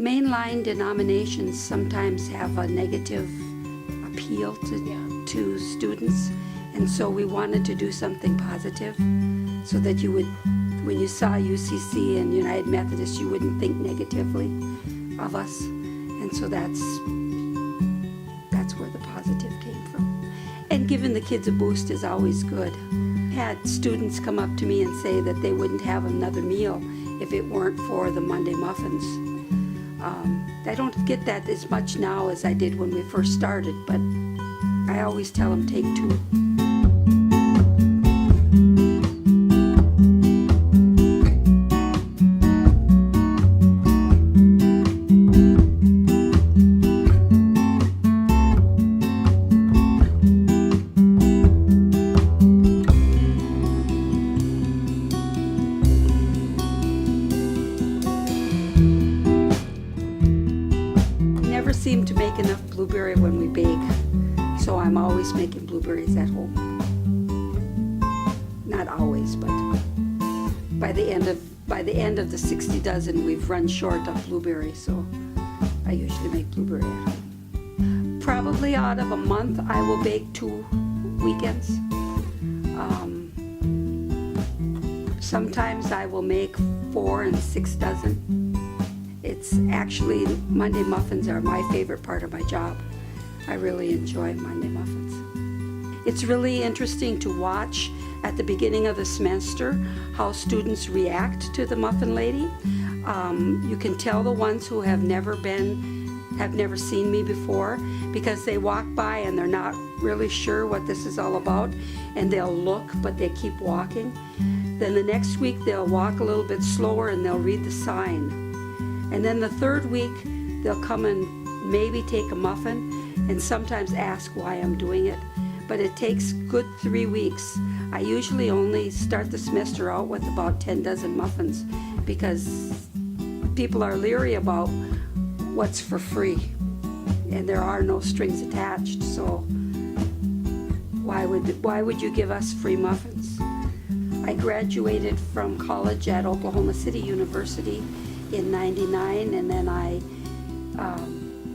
mainline denominations sometimes have a negative appeal to students, and so we wanted to do something positive so that you would, when you saw UCC and United Methodist, you wouldn't think negatively of us. And so that's where the positive came from. And giving the kids a boost is always good. Had students come up to me and say that they wouldn't have another meal if it weren't for the Monday muffins. I don't get that as much now as I did when we first started, but I always tell them take two. Seem to make enough blueberry when we bake, so I'm always making blueberries at home. Not always, but by the end of the 60 dozen, we've run short of blueberries, so I usually make blueberry at home. Probably out of a month, I will bake 2 weekends. Sometimes I will make 4 and 6 dozen. It's actually, Monday muffins are my favorite part of my job. I really enjoy Monday muffins. It's really interesting to watch at the beginning of the semester how students react to the Muffin Lady. You can tell the ones who have never seen me before, because they walk by and they're not really sure what this is all about, and they'll look, but they keep walking. Then the next week they'll walk a little bit slower and they'll read the sign. And then the third week, they'll come and maybe take a muffin and sometimes ask why I'm doing it. But it takes good 3 weeks. I usually only start the semester out with about 10 dozen muffins because people are leery about what's for free. And there are no strings attached, so why would you give us free muffins? I graduated from college at Oklahoma City University in '99, and then I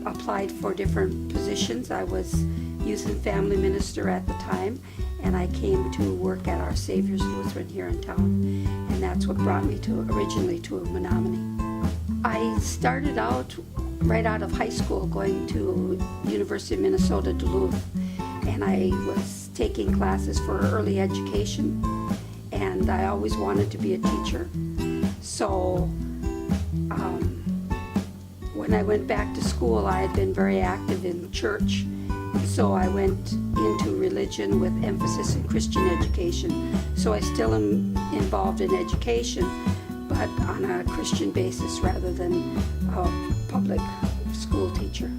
applied for different positions. I was youth and family minister at the time, and I came to work at Our Savior's Lutheran here in town, and that's what brought me originally to Menominee. I started out right out of high school going to University of Minnesota Duluth, and I was taking classes for early education, and I always wanted to be a teacher. So when I went back to school, I had been very active in church, so I went into religion with emphasis in Christian education. So I still am involved in education, but on a Christian basis rather than a public school teacher.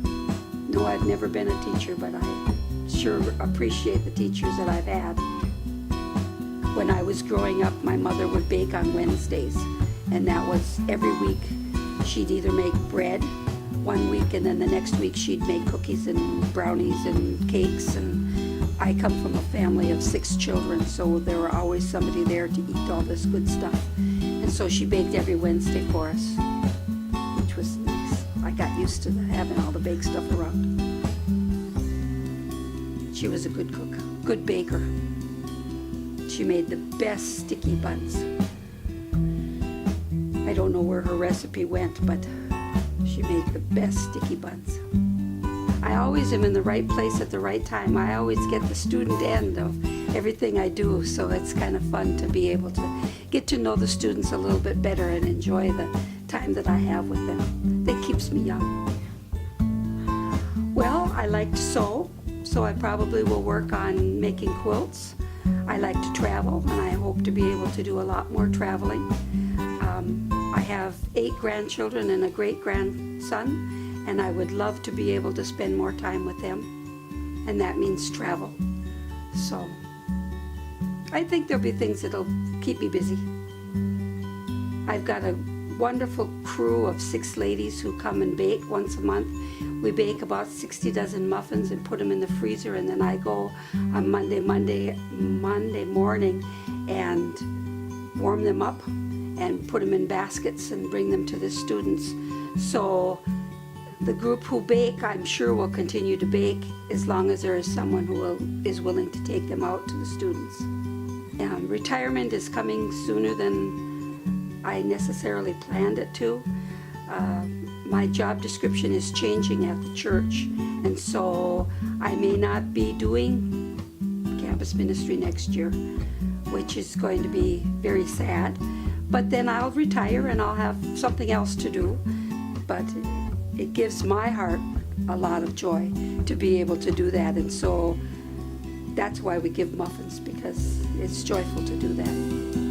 No, I've never been a teacher, but I sure appreciate the teachers that I've had. When I was growing up, my mother would bake on Wednesdays, and that was every week. She'd either make bread one week, and then the next week she'd make cookies and brownies and cakes. And I come from a family of 6 children, so there were always somebody there to eat all this good stuff. And so she baked every Wednesday for us, which was nice. I got used to having all the baked stuff around. She was a good cook, good baker. She made the best sticky buns. I don't know where her recipe went, but she made the best sticky buns. I always am in the right place at the right time. I always get the student end of everything I do, so it's kind of fun to be able to get to know the students a little bit better and enjoy the time that I have with them. That keeps me young. Well, I like to sew, so I probably will work on making quilts. I like to travel, and I hope to be able to do a lot more traveling. I have 8 grandchildren and a great-grandson, and I would love to be able to spend more time with them, and that means travel. So I think there'll be things that'll keep me busy. I've got a wonderful crew of 6 ladies who come and bake once a month. We bake about 60 dozen muffins and put them in the freezer, and then I go on Monday morning and warm them up and put them in baskets and bring them to the students So the group who bake, I'm sure, will continue to bake as long as there is someone who is willing to take them out to the students. Retirement is coming sooner than I necessarily planned it to. My job description is changing at the church, and so I may not be doing campus ministry next year, which is going to be very sad. But then I'll retire and I'll have something else to do. But it gives my heart a lot of joy to be able to do that, and so that's why we give muffins, because it's joyful to do that.